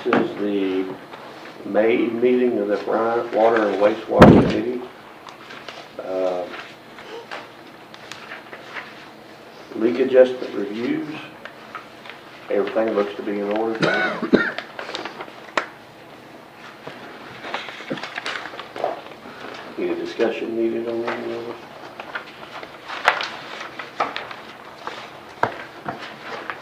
is the May meeting of the Bryant Water and Wastewater Committee. Leak adjustment reviews. Everything looks to be in order. Any discussion needed on any of it?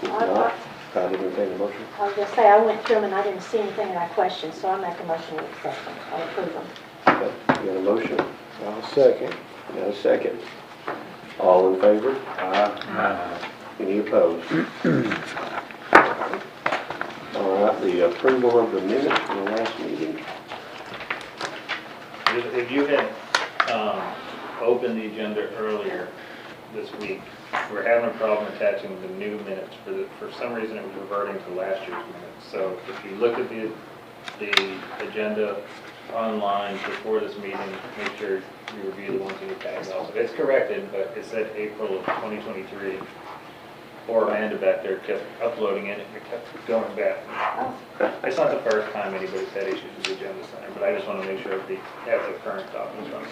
If not, I'd entertain a motion. I was going to say, I went through them and I didn't see anything that I questioned, so I make a motion to accept them. I'll approve them. Okay, you got a motion? I'll second. You got a second? All in favor? Any opposed? All right, the approval of the minutes from the last meeting. If you had opened the agenda earlier this week, we're having a problem attaching the new minutes. For some reason, it was reverting to last year's minutes. So if you look at the agenda online before this meeting, make sure you review the ones in your packet also. It's corrected, but it said April of 2023. Or Amanda back there kept uploading it, and it kept going back. It's not the first time anybody's had issues with the agenda sign, but I just want to make sure they have the current documents running.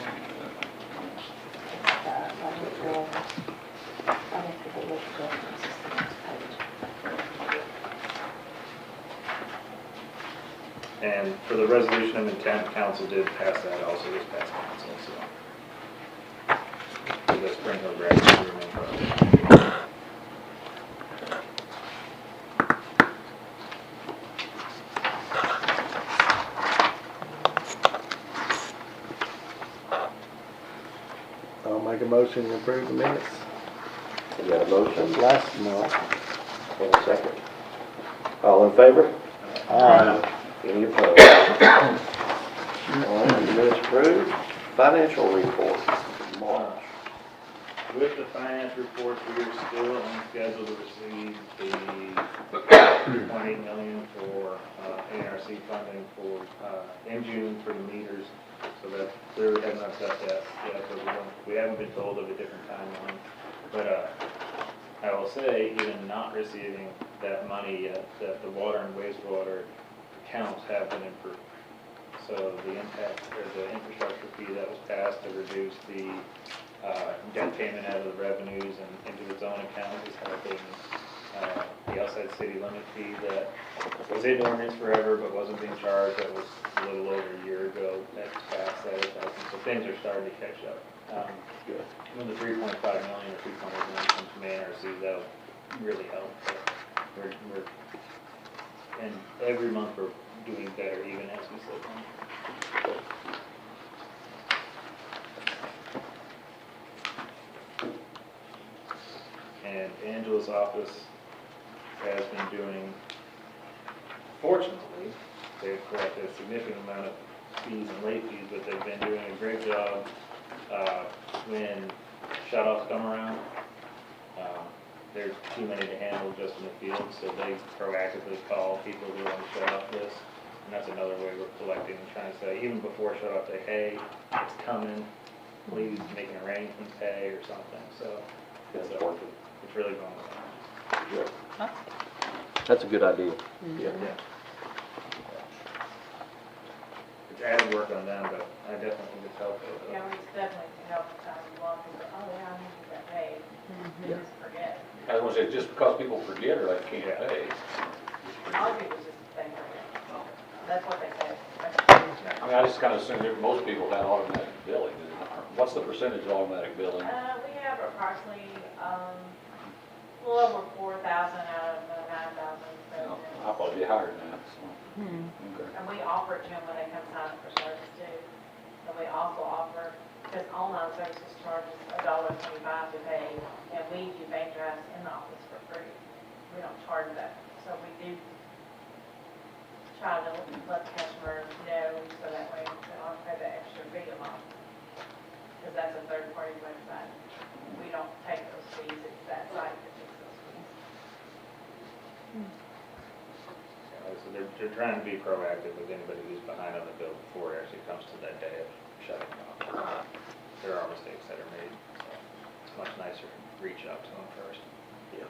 And for the resolution of intent, council did pass that also this past council, so let's bring her back to remain present. I'll make a motion to approve the minutes. You got a motion? Last month. And a second. All in favor? Aye. Any opposed? All right, the minutes approved. Financial report, March. With the finance reports, we are still on schedule to receive the $2.8 million for NRC funding for in June for the meters. So that clearly have not got that yet, but we haven't been told of a different timeline. But I will say, even not receiving that money yet, that the water and wastewater accounts have been improved. So the impact, or the infrastructure fee that was passed to reduce the debt payment out of the revenues and into its own account is helping. The outside city limit fee that was in ordinance forever but wasn't being charged, that was a little over a year ago, that's passed, that is helping. So things are starting to catch up. When the 3.5 million or 3.8 million comes from NRC, that'll really help. And every month we're doing better, even as we sit on. And Angela's office has been doing, fortunately, they've collected a significant amount of fees and late fees, but they've been doing a great job when shutoffs come around. There's too many to handle just in the field, so they proactively call people who want to shut off this. And that's another way we're collecting and trying to say, even before shut off, say, hey, it's coming, please make an arrangement, pay or something. So it's really going well. Yeah. That's a good idea. Mm-hmm. Yeah. It's added work on them, but I definitely think it's helpful. Yeah, it's definitely to help a lot of people, oh yeah, I need to get paid, they just forget. I was going to say, just because people forget or they can't pay. A lot of people just think forget, that's what they say. I mean, I just kind of assumed that most people had automatic billing. What's the percentage of automatic billing? We have approximately, a little over 4,000 out of the 9,000. No, I thought it'd be higher than that. So. Okay. And we offer it to them when they come sign up for service too. And we also offer, because online services charges $1.25 to pay, and we do bank drafts in the office for free. We don't charge that. So we do try to let the customer know so that way they don't pay the extra fee a month. Because that's a third-party website. We don't take those fees, it's that site that takes those fees. So they're trying to be proactive with anybody who's behind on the bill before it actually comes to that day of shutting off. There are mistakes that are made, so it's much nicer to reach out to them first. Yeah.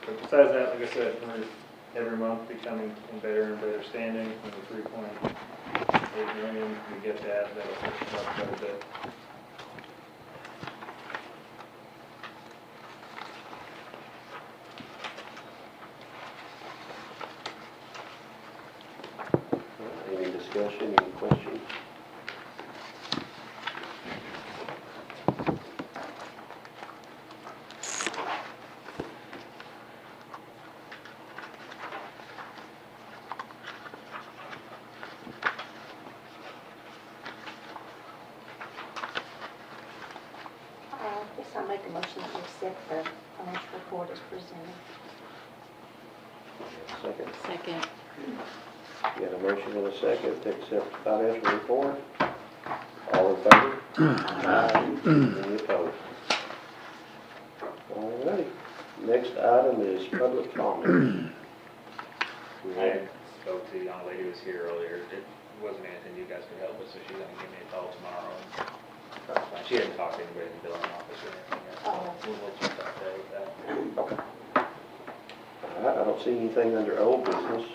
But besides that, like I said, we're every month becoming in better and better standing. With the 3.8 million, we get that, that'll push us up quite a bit. Any discussion, any questions? I guess I'll make a motion to accept the financial report as presented. Second. Second. Got a motion and a second to accept the financial report. All in favor? Aye. Any opposed? All righty. Next item is public comment. I spoke to the young lady who was here earlier. It wasn't anything you guys could help with, so she's gonna give me a call tomorrow. That's fine. She hadn't talked to anybody in the billing office or anything yet, so we'll just update with that. Okay. All right, I don't see anything under old business.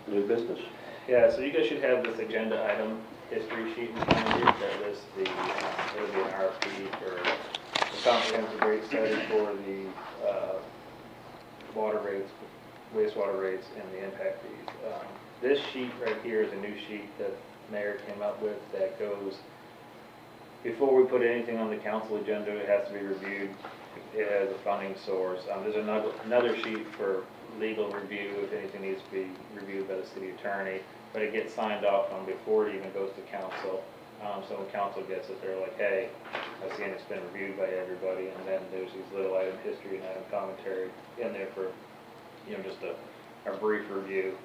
New business? Yeah, so you guys should have this agenda item, history sheet in front of you. That is the, it'll be an RFP for the comprehensive rate study for the water rates, wastewater rates, and the impact fees. This sheet right here is a new sheet that Mayor came up with that goes, before we put anything on the council agenda, it has to be reviewed. It has a funding source. There's another sheet for legal review if anything needs to be reviewed by the city attorney, but it gets signed off on before it even goes to council. So when council gets it, they're like, hey, I've seen it's been reviewed by everybody, and then there's these little item history and item commentary in there for, just a brief review.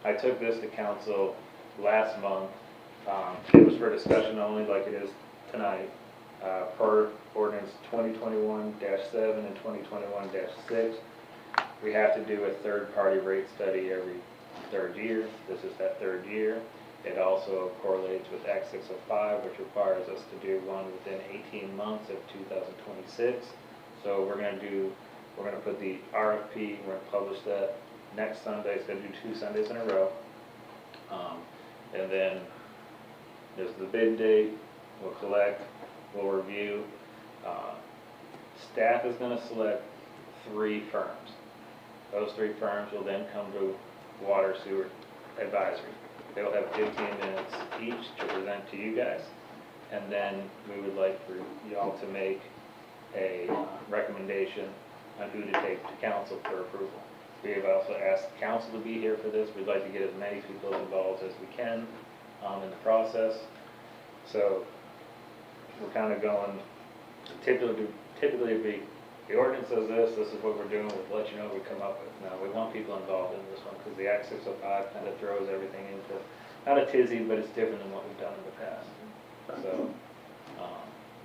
I took this to council last month. It was for discussion only, like it is tonight, per ordinance 2021-7 and 2021-6. We have to do a third-party rate study every third year. This is that third year. It also correlates with Act 605, which requires us to do one within 18 months of 2026. So we're going to put the RFP, we're going to publish that next Sunday. It's going to do 2 Sundays in a row. And then there's the bid date. We'll collect, we'll review. Staff is going to select 3 firms. Those 3 firms will then come to Water Sewer Advisory. They'll have 15 minutes each to present to you guys, and then we would like for y'all to make a recommendation on who to take to council for approval. We have also asked council to be here for this. We'd like to get as many people involved as we can in the process. So we're kind of going, typically if the ordinance says this is what we're doing, we'll let you know what we come up with. Now, we want people involved in this one because the Act 605 kind of throws everything into, not a tizzy, but it's different than what we've done in the past. So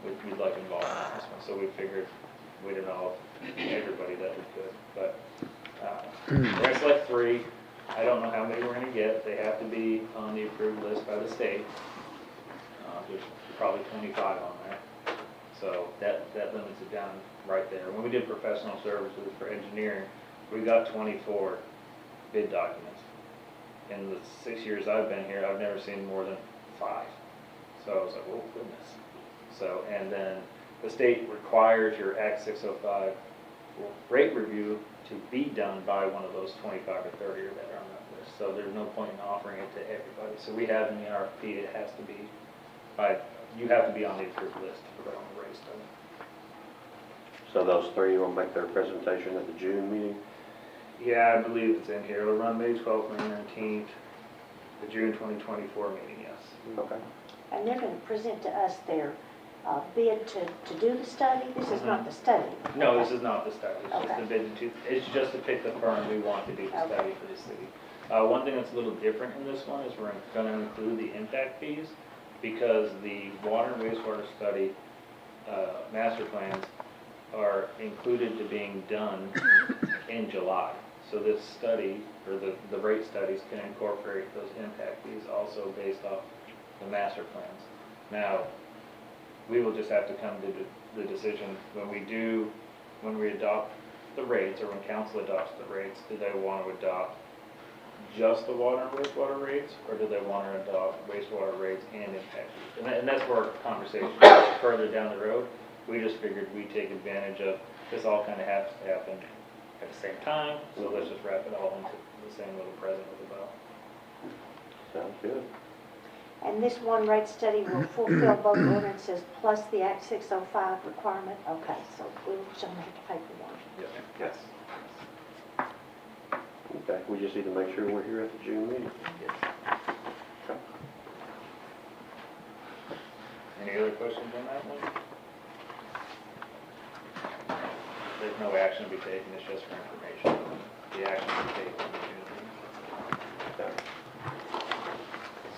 we'd like involved in this one. So we figured we'd involve everybody that we could. But we're going to select 3. I don't know how many we're going to get. They have to be on the approved list by the state. There's probably 25 on there. So that limits it down right there. When we did professional services for engineering, we got 24 bid documents. In the 6 years I've been here, I've never seen more than 5. So I was like, oh goodness. So, and then the state requires your Act 605 rate review to be done by one of those 25 or 30 that are on that list. So there's no point in offering it to everybody. So we have in the RFP, it has to be you have to be on the approved list to put on the rate study. So those 3 will make their presentation at the June meeting? Yeah, I believe it's in here. It'll run May 12th and 19th, the June 2024 meeting, yes. Okay. And they're going to present to us their bid to do the study? This is not the study? No, this is not the study. It's just Okay. the bid it's just to pick the firm we want to do the study for the city. One thing that's a little different in this one is we're going to include the impact fees because the water and wastewater study master plans are included to being done in July. So this study, or the rate studies, can incorporate those impact fees also based off the master plans. Now, we will just have to come to the decision when we adopt the rates, or when council adopts the rates, do they want to adopt just the water and wastewater rates, or do they want to adopt wastewater rates and impact fees? And that's where our conversation is further down the road. We just figured we'd take advantage of, this all kind of has to happen at the same time, so let's just wrap it all into the same little present with the bow. Sounds good. And this one rate study will fulfill both ordinances plus the Act 605 requirement? Okay, so we just don't have to pay for one. Yes. Okay, we just need to make sure we're here at the June meeting. Any other questions on that one? There's no action to be taken, it's just for information. The action to be taken in the June meeting. Okay.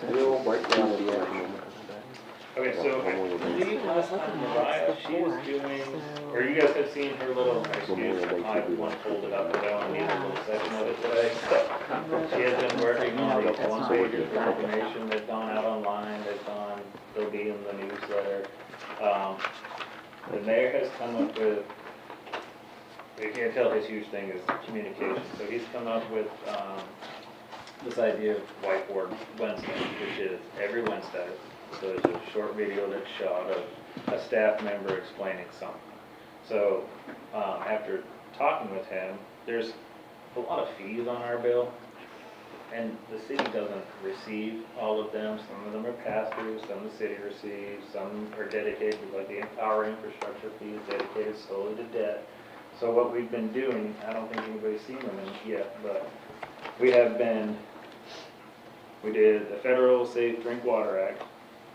We'll break down the action. Okay, so I believe last time Mariah, she was doing, or you guys have seen her little, excuse, I want to hold it up, but I want to need a little section of it today. She has been working on these one-pagers for information, they've gone out online, they'll be in the newsletter. The mayor has come up with, you can't tell his huge thing is communication, so he's come up with, this idea of whiteboard Wednesday, which is every Wednesday. So there's a short video that's shot of a staff member explaining something. So after talking with him, there's a lot of fees on our bill, and the city doesn't receive all of them. Some of them are pass-through, some the city receives, some are dedicated, like our infrastructure fee is dedicated solely to debt. So what we've been doing, I don't think anybody's seen them yet, but we did the Federal Safe Drink Water Act.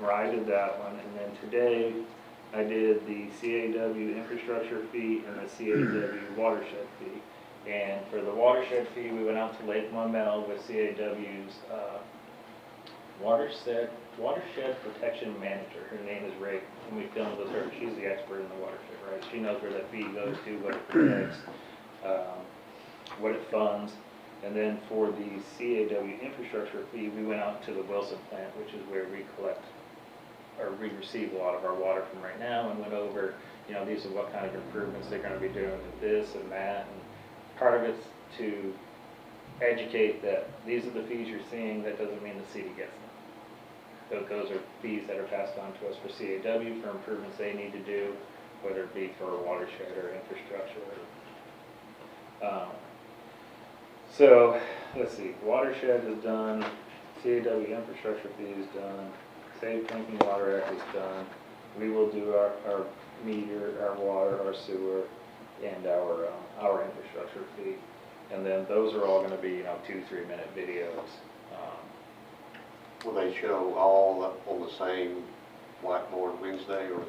Mariah did that one, and then today I did the CAW infrastructure fee and the CAW watershed fee. And for the watershed fee, we went out to Lake Monmel with CAW's watershed protection manager. Her name is Ray, and we filmed with her. She's the expert in the watershed, right? She knows where that fee goes to, what it protects, what it funds. And then for the CAW infrastructure fee, we went out to the Wilson plant, which is where we collect, or we receive a lot of our water from right now, and went over, these are what kind of improvements they're going to be doing with this and that. And part of it's to educate that these are the fees you're seeing, that doesn't mean the city gets them. Those are fees that are passed on to us for CAW for improvements they need to do, whether it be for watershed or infrastructure. So, let's see, watershed is done, CAW infrastructure fee is done, Safe Drinking Water Act is done. We will do our meter, our water, our sewer, and our infrastructure fee. And then those are all gonna be, 2-3 minute videos. Will they show all up on the same whiteboard Wednesday, or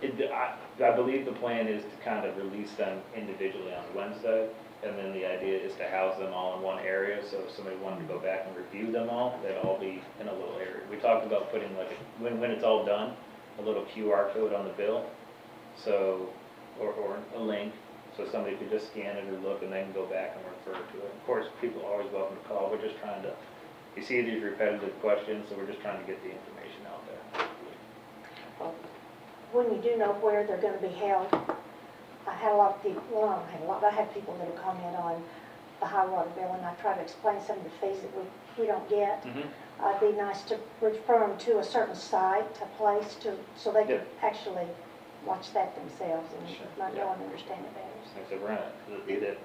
I believe the plan is to kind of release them individually on Wednesday. And then the idea is to house them all in one area, so if somebody wanted to go back and review them all, they'd all be in a little area. We talked about putting when it's all done, a little QR code on the bill, so, or a link, so somebody could just scan it or look and they can go back and refer to it. Of course, people are always welcome to call, we're just trying to, you see these repetitive questions, so we're just trying to get the information out there. When you do know where they're going to be held, I had a lot of people, well, I don't have a lot, but I have people that will comment on the high water bill, and I try to explain some of the fees that we don't get. It'd be nice to refer them to a certain site, a place, so they can actually watch that themselves and might know and understand it better. Like I said, we're gonna,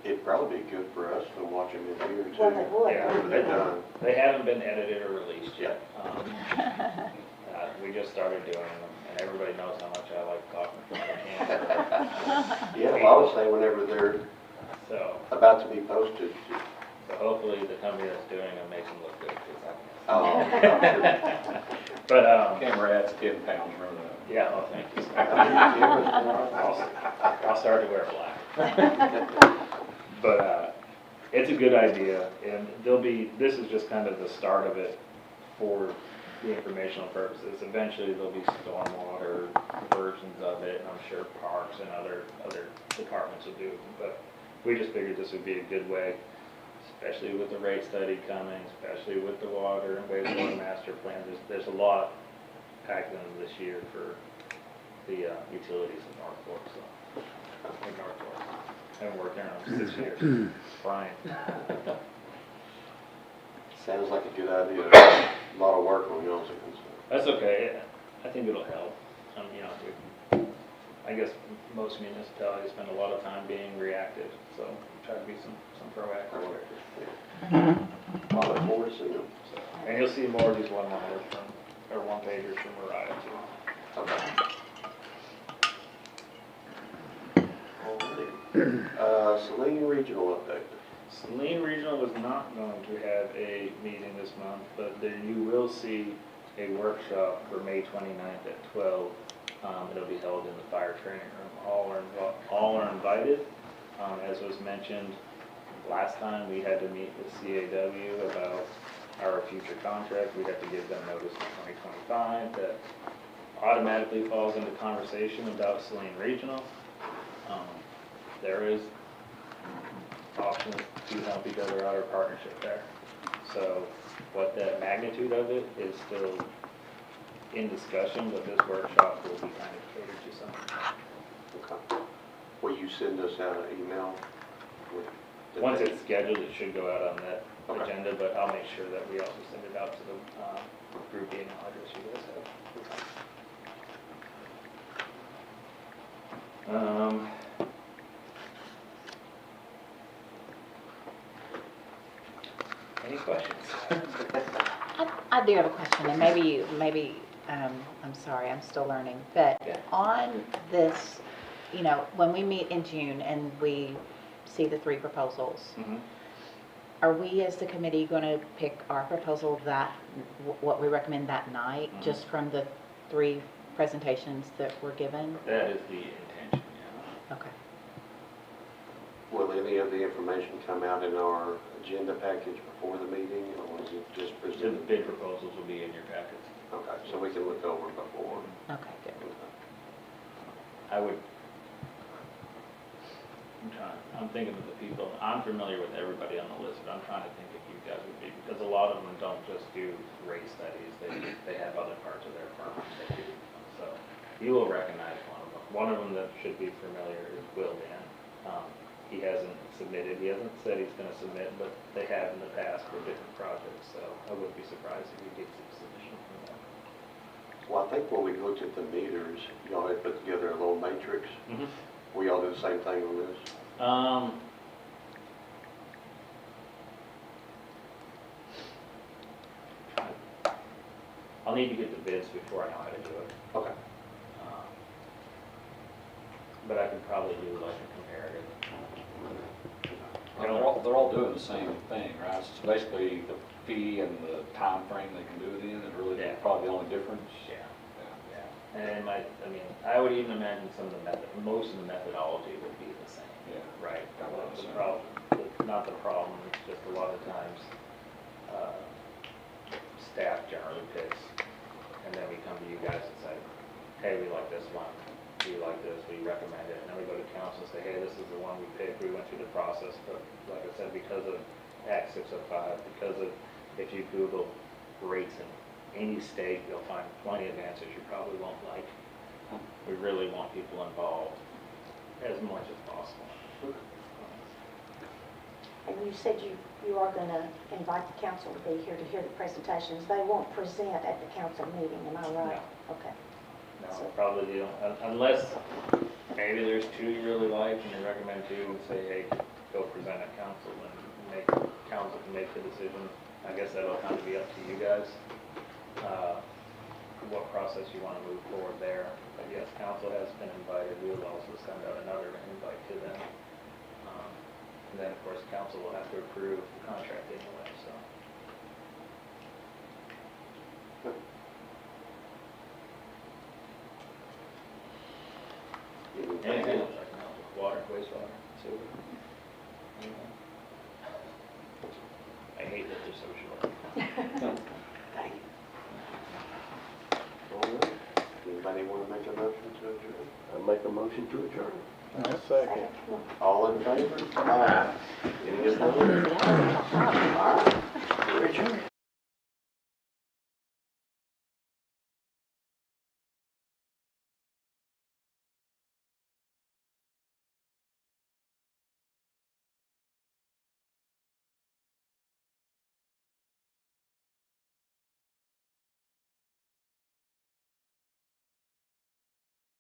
it'd probably be good for us to watch them in here too? Well, they would. Yeah, They're done. they haven't been edited or released yet. We just started doing them, and everybody knows how much I like talking from the camera. Yeah, well, I would say whenever they're So, about to be posted. hopefully the company that's doing them makes them look good, too. Oh, sure. But, Camera adds 10 pounds, remember that? yeah, oh, thank you. I'll start to wear black. But, it's a good idea, and this is just kind of the start of it for the informational purposes. Eventually, there'll be stormwater versions of it, and I'm sure parks and other departments will do it. But we just figured this would be a good way, especially with the rate study coming, especially with the water and wastewater master plan. There's a lot packed in this year for the utilities in North Fork, so, in North Fork. Haven't worked there in 6 years. Bryant. Sounds like a good idea. A lot of work on y'all's end, so. That's okay. I think it'll help. You know, I guess most municipalities spend a lot of time being reactive, so try to be some proactive there. I look forward to seeing them. And you'll see more of these one-liners or one-pagers from Mariah too. Okay. Saline Regional update. Saline Regional was not going to have a meeting this month, but there you will see a workshop for May 29th at 12. It'll be held in the fire training room. All are invited. As was mentioned last time, we had to meet with CAW about our future contract. We have to give them notice in 2025 that automatically falls into conversation about Saline Regional. There is options to help each other out or partnership there. So what the magnitude of it is still in discussion, but this workshop will be kind of catered to something. Okay. Will you send us out an email with the Once date? it's scheduled, it should go out on that Okay. agenda, but I'll make sure that we also send it out to the group email address you guys have. Any questions? I do have a question, and maybe, I'm sorry, I'm still learning, but Yeah. on this, you know, when we meet in June and we see the 3 proposals, Mhm. are we as the committee going to pick our proposal what we recommend that night, Mhm. just from the 3 presentations that were given? That is the intention, yeah. Okay. Will any of the information come out in our agenda package before the meeting, or is it just The presented? bid proposals will be in your packets. Okay, so we can look over before. Okay, good. I'm thinking of the people, I'm familiar with everybody on the list, but I'm trying to think if you guys would be, because a lot of them don't just do rate studies, they have other parts of their firm they do. So you will recognize one of them. One of them that should be familiar is Will Dan. He hasn't submitted, he hasn't said he's gonna submit, but they have in the past for different projects, so I wouldn't be surprised if he gets a submission from them. Well, I think when we looked at the meters, y'all had put together a little matrix. Will y'all do the same thing on this? I'll need to get the bids before I know how to do it. Okay. But I can probably do like a comparative. They're all doing the same thing, right? It's basically the fee and the time frame they can do it in is really Yeah. probably the only difference. Yeah. And I would even imagine most of the methodology would be the same. Yeah. Right. That would The assume. problem, not the problem, it's just a lot of times, staff generally picks, and then we come to you guys and say, hey, we like this one, we like this, we recommend it, and then we go to council and say, hey, this is the one we picked, we went through the process, but like I said, because of Act 605, because of, if you Google rates in any state, you'll find plenty of answers you probably won't like. We really want people involved as much as possible. And you said you are going to invite the council to be here to hear the presentations. They won't present at the council meeting, am I right? Okay. No, probably you don't, unless maybe there's 2 you really like and you recommend 2 and say, hey, go present at council and council can make the decision. I guess that'll kind of be up to you guys, what process you want to move forward there. But yes, council has been invited. We will also send out another invite to them. And then, of course, council will have to approve the contract anyway, so. Anything else I can help with? Water, wastewater, sewer? Anything? I hate that they're so short. Thank you. All right. Anybody want to make a motion to adjourn? I make a motion to adjourn. I'll second. All in favor? Aye. Any opposed? All right. We're adjourned.